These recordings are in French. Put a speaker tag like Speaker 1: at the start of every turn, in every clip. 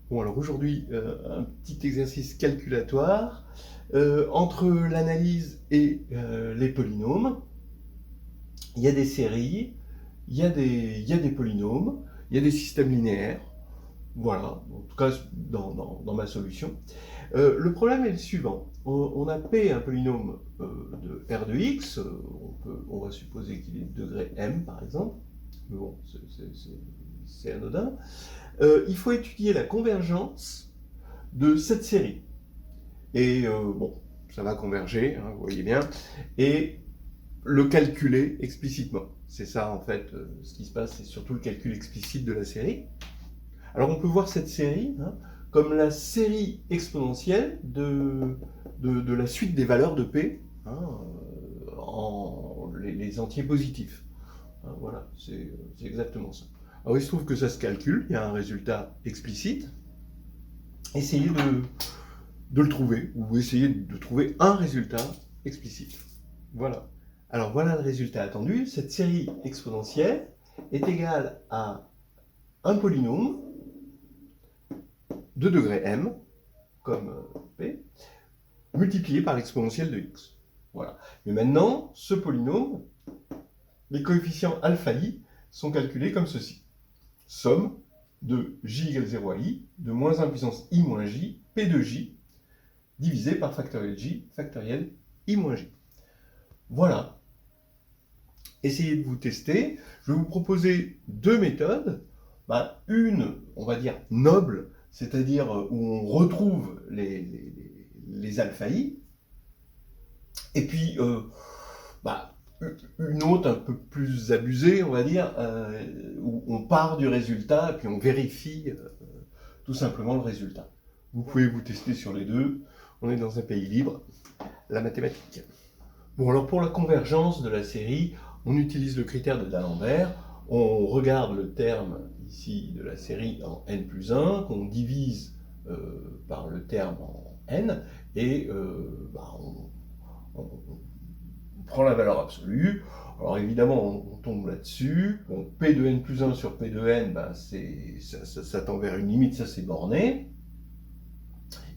Speaker 1: Bon, alors aujourd'hui, un petit exercice calculatoire. Entre l'analyse et les polynômes, il y a des séries, il y a des polynômes, il y a des systèmes linéaires. Voilà, en tout cas dans ma solution. Le problème est le suivant. On a P, un polynôme de R de x, on va supposer qu'il est de degré m par exemple, mais bon, c'est anodin. Il faut étudier la convergence de cette série. Et bon, ça va converger, hein, vous voyez bien, et le calculer explicitement. C'est ça en fait, ce qui se passe, c'est surtout le calcul explicite de la série. Alors on peut voir cette série comme la série exponentielle de la suite des valeurs de P en les entiers positifs. Voilà, c'est exactement ça. Alors il se trouve que ça se calcule, il y a un résultat explicite. Essayez de le trouver, ou essayez de trouver un résultat explicite. Voilà. Alors voilà le résultat attendu. Cette série exponentielle est égale à un polynôme de degré m, comme p, multiplié par l'exponentielle de x. Voilà. Mais maintenant, ce polynôme, les coefficients alpha i sont calculés comme ceci. Somme de j égale 0 à i, de moins 1 puissance i moins j, p de j, divisé par factoriel j, factoriel i moins j. Voilà. Essayez de vous tester. Je vais vous proposer deux méthodes. Une, on va dire, noble, c'est-à-dire où on retrouve les alpha i. Et puis, une autre un peu plus abusée, on va dire, où on part du résultat et puis on vérifie tout simplement le résultat. Vous pouvez vous tester sur les deux. On est dans un pays libre, la mathématique. Bon, alors pour la convergence de la série, on utilise le critère de D'Alembert. On regarde le terme ici de la série en n plus 1, qu'on divise par le terme en n, et on prend la valeur absolue. Alors évidemment, on tombe là-dessus. Bon, P de n plus 1 sur P de n, ça tend vers une limite, ça c'est borné.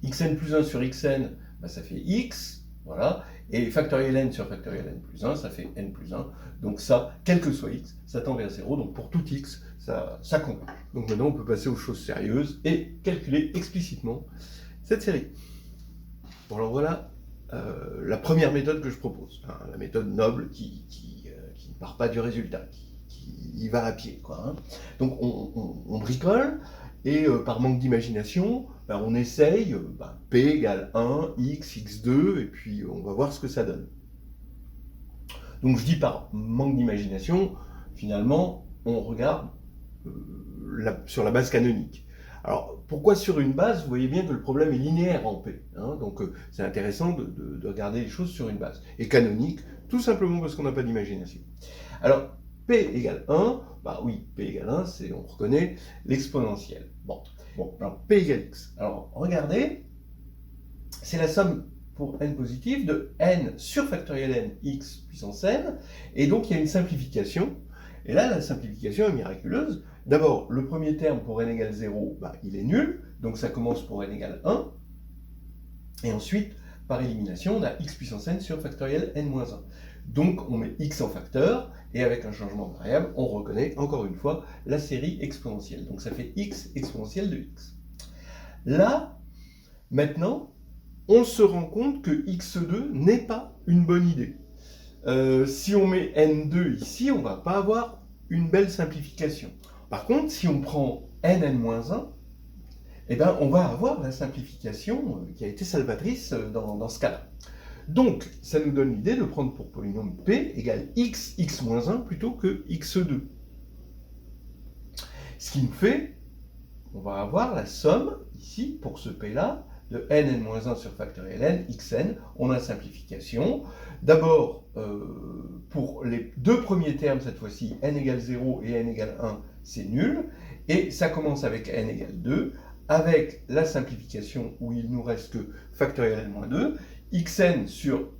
Speaker 1: Xn plus 1 sur Xn, ça fait X, voilà. Et factoriel n sur factoriel n plus 1, ça fait n plus 1. Donc ça, quel que soit x, ça tend vers 0. Donc pour tout x, ça converge. Donc maintenant, on peut passer aux choses sérieuses et calculer explicitement cette série. Bon, alors voilà la première méthode que je propose. La méthode noble qui ne part pas du résultat, qui y va à pied, quoi. Donc on bricole. Et par manque d'imagination, on essaye P égale 1, x, x2, et puis on va voir ce que ça donne. Donc je dis par manque d'imagination, finalement, on regarde sur la base canonique. Alors, pourquoi sur une base? Vous voyez bien que le problème est linéaire en P. Donc c'est intéressant de regarder les choses sur une base. Et canonique, tout simplement parce qu'on n'a pas d'imagination. Alors, P égale 1, oui, P égale 1, on reconnaît l'exponentielle. Bon, alors P égale x. Alors, regardez, c'est la somme pour n positif de n sur factoriel n x puissance n, et donc il y a une simplification, et là, la simplification est miraculeuse. D'abord, le premier terme pour n égale 0, il est nul, donc ça commence pour n égale 1, et ensuite, par élimination, on a x puissance n sur factoriel n moins 1. Donc on met x en facteur, et avec un changement de variable, on reconnaît encore une fois la série exponentielle. Donc ça fait x exponentielle de x. Là, maintenant, on se rend compte que x2 n'est pas une bonne idée. Si on met n2 ici, on ne va pas avoir une belle simplification. Par contre, si on prend nn-1, on va avoir la simplification qui a été salvatrice dans ce cas-là. Donc, ça nous donne l'idée de prendre pour polynôme P égale x, x-1 plutôt que x2. Ce qui nous fait, on va avoir la somme, ici, pour ce P-là, de nn-1 sur factoriel n, xn. On a simplification. D'abord, pour les deux premiers termes, cette fois-ci, n égale 0 et n égale 1, c'est nul. Et ça commence avec n égale 2, avec la simplification où il nous reste que factoriel n-2, xn sur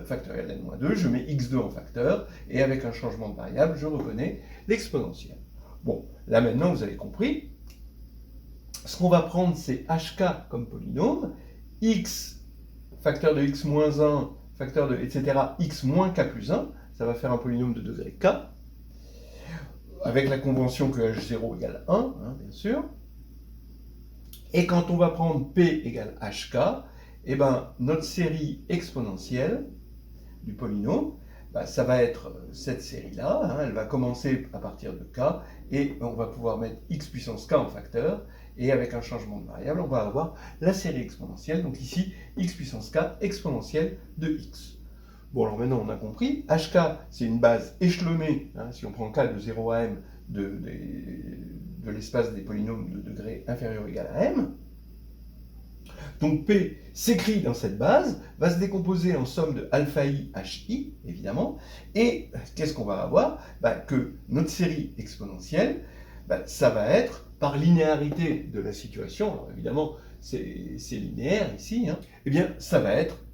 Speaker 1: factoriel n-2, je mets x2 en facteur, et avec un changement de variable, je reconnais l'exponentielle. Bon, là maintenant, vous avez compris, ce qu'on va prendre, c'est hk comme polynôme, x, facteur de x moins 1, facteur de, etc., x moins k plus 1, ça va faire un polynôme de degré k, avec la convention que h0 égale 1, hein, bien sûr. Et quand on va prendre p égale hk, eh ben, notre série exponentielle du polynôme, bah, ça va être cette série-là, hein, elle va commencer à partir de k, et on va pouvoir mettre x puissance k en facteur, et avec un changement de variable, on va avoir la série exponentielle, donc ici, x puissance k exponentielle de x. Bon, alors maintenant on a compris, hk c'est une base échelonnée, hein, si on prend k de 0 à m, de l'espace des polynômes de degré inférieur ou égal à m. Donc P s'écrit dans cette base, va se décomposer en somme de alpha i, hi, évidemment, et qu'est-ce qu'on va avoir? Que notre série exponentielle, ça va être, par linéarité de la situation, alors évidemment c'est linéaire ici, hein, eh bien ça va être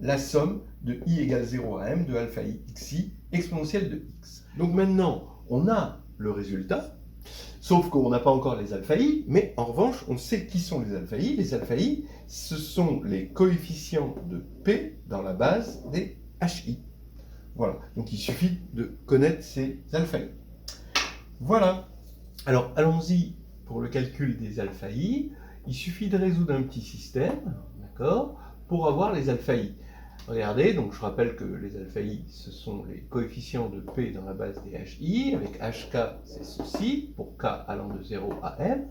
Speaker 1: la somme de i égale 0 à m de alpha i xi exponentielle de x. Donc maintenant, on a le résultat, sauf qu'on n'a pas encore les alpha i, mais en revanche, on sait qui sont les alpha i. Les alpha i, ce sont les coefficients de P dans la base des hi. Voilà, donc il suffit de connaître ces alpha i. Voilà. Alors, allons-y pour le calcul des alpha i. Il suffit de résoudre un petit système, d'accord, pour avoir les alpha i. Regardez, donc je rappelle que les alpha i, ce sont les coefficients de P dans la base des hi, avec hk, c'est ceci, pour k allant de 0 à m.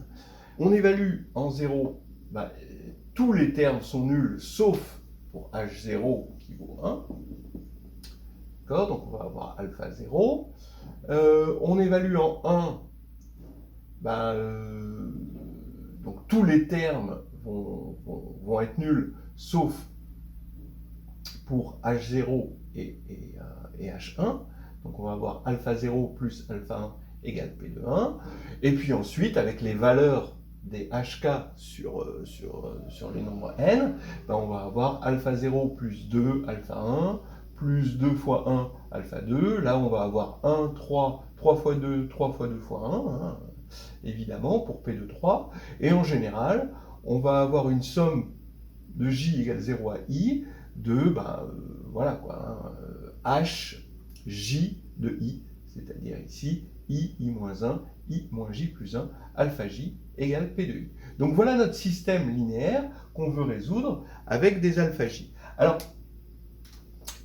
Speaker 1: On évalue en 0, tous les termes sont nuls, sauf pour h0 qui vaut 1. D'accord, donc on va avoir alpha 0. On évalue en 1, donc tous les termes vont être nuls, sauf pour H0 et H1. Donc on va avoir alpha 0 plus alpha 1 égale P de 1. Et puis ensuite, avec les valeurs des HK sur les nombres n, on va avoir alpha 0 plus 2 alpha 1, plus 2 fois 1 alpha 2. Là, on va avoir 1, 3, 3 fois 2, 3 fois 2 fois 1, hein, évidemment, pour P de 3. Et en général, on va avoir une somme de J égale 0 à I, de, voilà quoi, H, J de I, c'est-à-dire ici, I, I-1, I moins J plus 1, alpha J égale P de I. Donc voilà notre système linéaire qu'on veut résoudre avec des alpha J. Alors,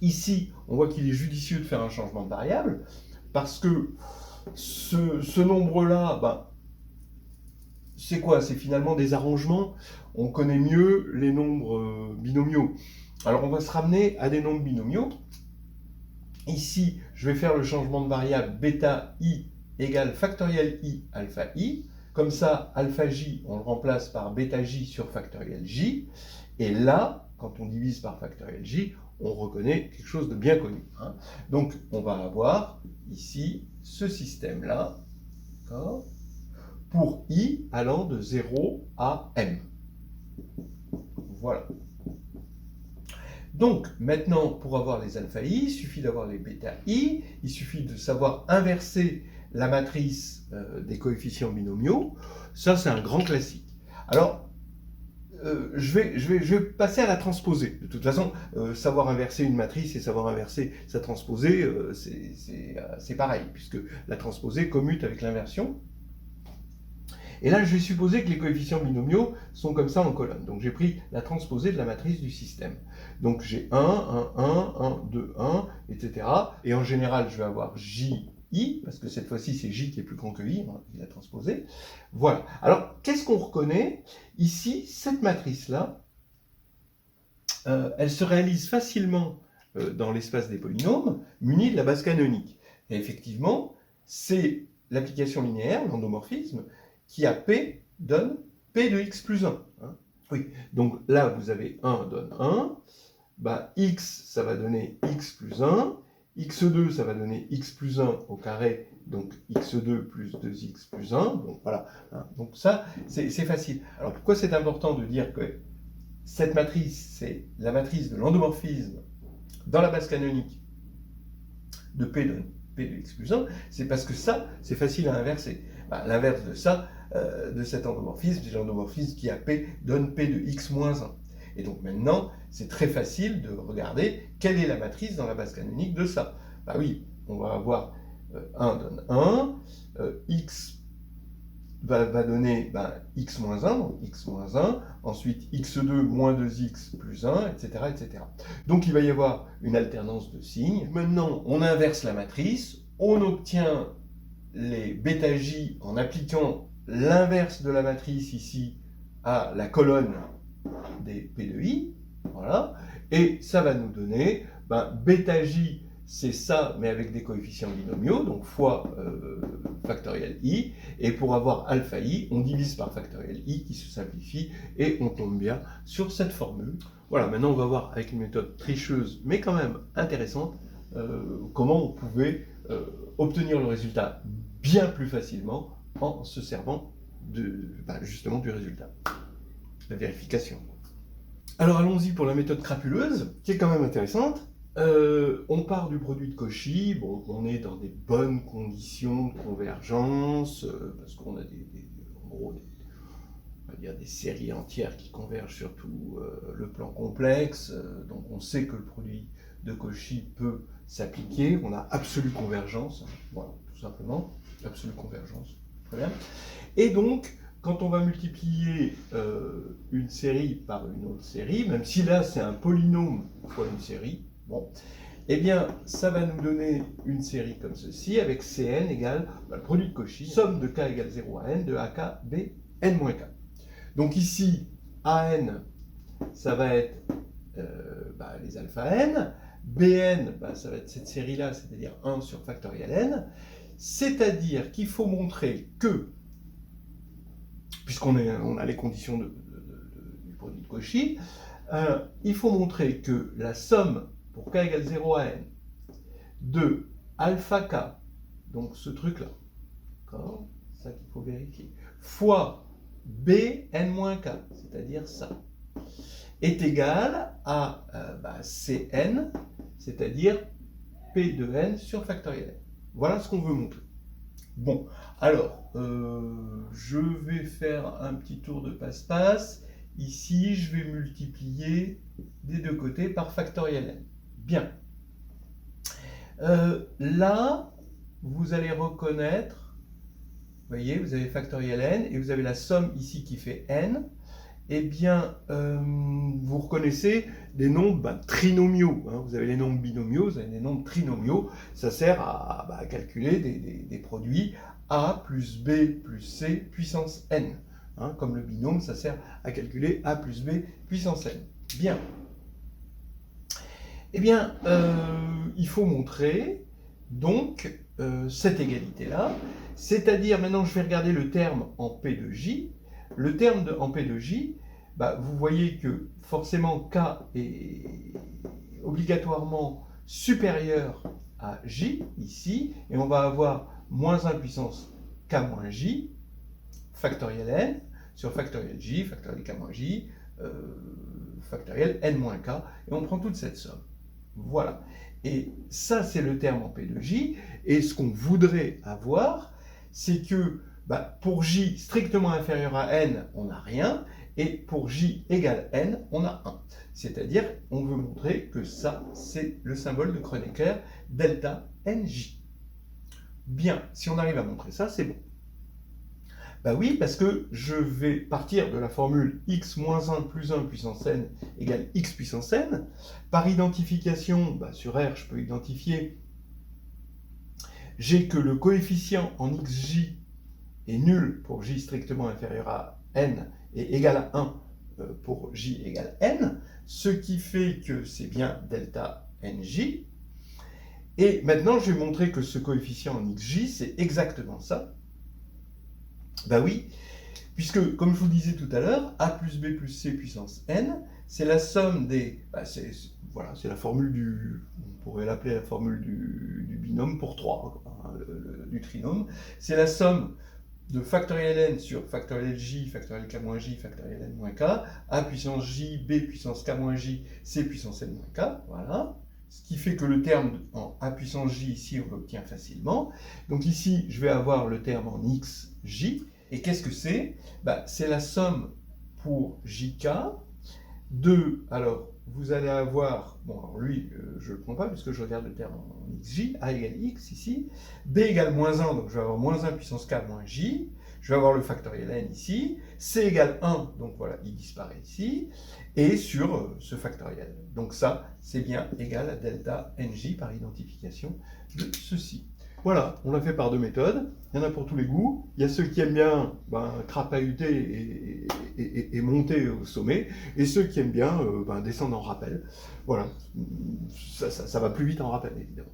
Speaker 1: ici, on voit qu'il est judicieux de faire un changement de variable, parce que ce nombre-là, c'est quoi? C'est finalement des arrangements. On connaît mieux les nombres binomiaux. Alors on va se ramener à des nombres binomiaux. Ici, je vais faire le changement de variable bêta i égale factoriel i alpha i. Comme ça, alpha j, on le remplace par bêta j sur factoriel j. Et là, quand on divise par factoriel j, on reconnaît quelque chose de bien connu, hein. Donc on va avoir ici ce système-là, pour i allant de 0 à m. Voilà. Donc, maintenant, pour avoir les alpha i, il suffit d'avoir les bêta i, il suffit de savoir inverser la matrice des coefficients binomiaux. Ça, c'est un grand classique. Alors, je vais passer à la transposée. De toute façon, savoir inverser une matrice et savoir inverser sa transposée, c'est pareil, puisque la transposée commute avec l'inversion. Et là, je vais supposer que les coefficients binomiaux sont comme ça en colonne. Donc j'ai pris la transposée de la matrice du système. Donc j'ai 1, 1, 1, 1, 2, 1, etc. Et en général, je vais avoir J, I, parce que cette fois-ci, c'est J qui est plus grand que I, hein, il a transposé. Voilà. Alors, qu'est-ce qu'on reconnaît? Ici, cette matrice-là, elle se réalise facilement dans l'espace des polynômes, munie de la base canonique. Et effectivement, c'est l'application linéaire, l'endomorphisme, qui à P donne P de x plus 1. Hein. Oui, donc là, vous avez 1 donne 1, x, ça va donner x plus 1, x2, ça va donner x plus 1 au carré, donc x2 plus 2x plus 1, donc voilà. Hein. Donc ça, c'est facile. Alors pourquoi c'est important de dire que cette matrice, c'est la matrice de l'endomorphisme dans la base canonique de P donne P de x plus 1, c'est parce que ça, c'est facile à inverser. L'inverse de ça, de cet endomorphisme, c'est l'endomorphisme qui a P donne P de x moins 1. Et donc maintenant, c'est très facile de regarder quelle est la matrice dans la base canonique de ça. Bah oui, on va avoir 1 donne 1, x va donner x moins 1, donc x moins 1, ensuite x2 moins 2x plus 1, etc., etc. Donc il va y avoir une alternance de signes. Maintenant, on inverse la matrice, on obtient les bêta-j en appliquant l'inverse de la matrice ici à la colonne des P de I, voilà, et ça va nous donner bêta-j, c'est ça, mais avec des coefficients binomiaux, donc fois factoriel i, et pour avoir alpha i, on divise par factoriel i qui se simplifie, et on tombe bien sur cette formule. Voilà, maintenant on va voir avec une méthode tricheuse, mais quand même intéressante, comment on pouvait obtenir le résultat bien plus facilement en se servant justement du résultat, la vérification. Alors allons-y pour la méthode crapuleuse, qui est quand même intéressante. On part du produit de Cauchy, bon, on est dans des bonnes conditions de convergence, parce qu'on a en gros, on va dire des séries entières qui convergent sur tout le plan complexe, donc on sait que le produit de Cauchy peut s'appliquer, on a absolue convergence, voilà, tout simplement, absolue convergence, très bien. Et donc, quand on va multiplier une série par une autre série, même si là c'est un polynôme fois une série, bon, eh bien, ça va nous donner une série comme ceci, avec Cn égale le produit de Cauchy, somme de k égale 0 à n de ak b n moins k. Donc ici, an, ça va être les alpha n, bn, ça va être cette série-là, c'est-à-dire 1 sur factoriel n, c'est-à-dire qu'il faut montrer que, puisqu'on a les conditions du produit de Cauchy, il faut montrer que la somme pour k égale 0 à n de alpha k, donc ce truc-là, d'accord, c'est ça qu'il faut vérifier, fois b n moins k, c'est-à-dire ça, est égal à Cn, c'est-à-dire P de n sur factoriel n. Voilà ce qu'on veut montrer. Bon, alors, je vais faire un petit tour de passe-passe. Ici, je vais multiplier des deux côtés par factoriel n. Bien. Là, vous allez reconnaître, vous voyez, vous avez factoriel n, et vous avez la somme ici qui fait n. Eh bien, vous reconnaissez des nombres trinomiaux. Hein. Vous avez les nombres binomiaux, vous avez les nombres trinomiaux. Ça sert à calculer des produits a plus b plus c puissance n. Hein. Comme le binôme, ça sert à calculer a plus b puissance n. Bien. Eh bien, il faut montrer donc cette égalité-là. C'est-à-dire, maintenant, je vais regarder le terme en P de J. Le terme en P de J, vous voyez que forcément K est obligatoirement supérieur à J, ici, et on va avoir moins 1 puissance K moins J, factoriel N, sur factoriel J, factoriel K moins J, factoriel N moins K, et on prend toute cette somme. Voilà. Et ça, c'est le terme en P de J, et ce qu'on voudrait avoir, c'est que pour J strictement inférieur à n, on n'a rien, et pour J égale n, on a 1. C'est-à-dire, on veut montrer que ça, c'est le symbole de Kronecker, delta nj. Bien, si on arrive à montrer ça, c'est bon. Oui, parce que je vais partir de la formule x moins 1 plus 1 puissance n égale x puissance n. Par identification, sur R, je peux identifier, j'ai que le coefficient en xj est nul pour j strictement inférieur à n et égal à 1 pour j égale n, ce qui fait que c'est bien delta nj. Et maintenant, je vais montrer que ce coefficient en xj, c'est exactement ça. Oui, puisque, comme je vous disais tout à l'heure, a plus b plus c puissance n, c'est la somme des... voilà, c'est la formule du... On pourrait l'appeler la formule du binôme pour 3, hein, du trinôme. C'est la somme de factoriel n sur factoriel j, factoriel k moins j, factoriel n moins k, a puissance j, b puissance k moins j, c puissance n moins k, voilà. Ce qui fait que le terme en a puissance j, ici, on l'obtient facilement. Donc ici, je vais avoir le terme en xj, Et qu'est-ce que c'est? C'est la somme pour JK de, alors vous allez avoir, bon alors lui je ne le prends pas puisque je regarde le terme en xj, a égale x ici, b égale moins 1, donc je vais avoir moins 1 puissance k moins j, je vais avoir le factoriel n ici, c égale 1, donc voilà, il disparaît ici, et sur ce factoriel. Donc ça, c'est bien égal à delta nj par identification de ceci. Voilà, on l'a fait par deux méthodes, il y en a pour tous les goûts, il y a ceux qui aiment bien crapahuter et monter au sommet, et ceux qui aiment bien descendre en rappel. Voilà, ça va plus vite en rappel évidemment.